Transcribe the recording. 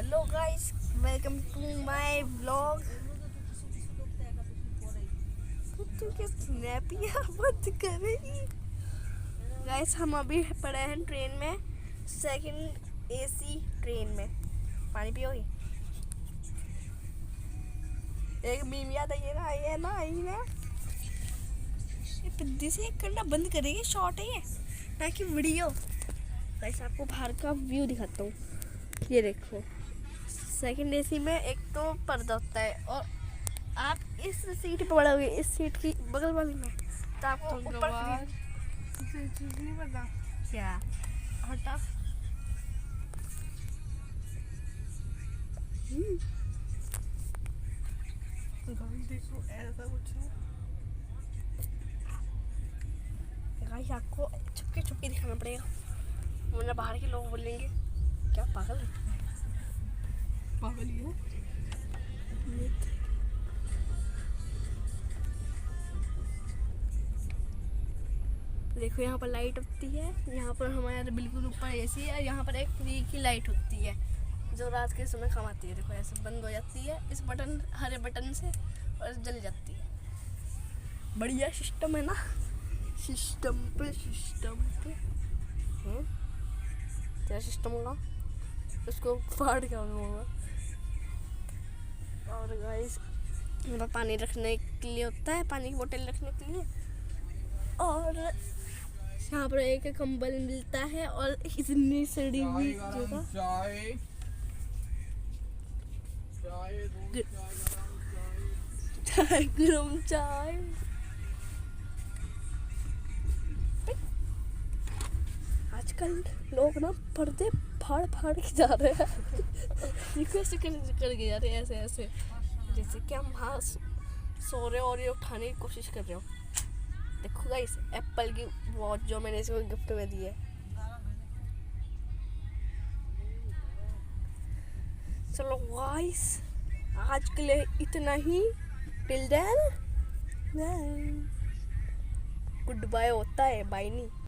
Hello guys, welcome to my vlog. तू क्या स्नैपिया बंद करेगी? गाइस, हम अभी पड़े हैं ट्रेन में, सेकंड एसी ट्रेन में। पानी पियोगी? एक मीम याद आई है ना, ये पिद्दी से करना बंद करेगी। शॉर्ट है ये, ताकि वीडियो। गाइस, आपको बाहर का व्यू दिखाता हूँ। ये देखो, सेकंड एसी में एक तो पर्दा होता है और आप इस सीट पर पड़ोगे, इस सीट की बगल वाली में, तो आपको ऊपर नहीं पता क्या हटा। देखो ऐसा कुछ है। गाइस, आपको छुपके छुपके दिखाना पड़ेगा, वरना बाहर के लोग बोलेंगे क्या पागल है। पागल ही है। देखो, यहाँ पर लाइट होती है, यहाँ पर हमारे बिल्कुल ऊपर एसी है, यहाँ पर एक फ्री की लाइट होती है जो रात के समय काम आती है। देखो, ऐसे बंद हो जाती है इस बटन, हरे बटन से, और जल जाती है। बढ़िया सिस्टम है ना, सिस्टम पे क्या सिस्टम होगा, उसको फाड़ क्या होगा। और गाइस, मेरा पानी रखने के लिए होता है, पानी की बोतल रखने के लिए। और यहाँ पर एक कंबल मिलता है और इतनी सड़ी हुई जगह। चाय गरम चाय। आजकल लोग ना पर्दे फाड़ फाड़ के जा रहे हैं। देखो, ऐसे कर के जा रहे हैं, ऐसे जैसे कि हम वहाँ सो रहे और ये उठाने की कोशिश कर रहे हो। देखो गाइस, एप्पल की वॉच जो मैंने इसको गिफ्ट में दी है। चलो गाइस, आज के लिए इतना ही। टिल देन गुड बाय होता है, बाय नहीं।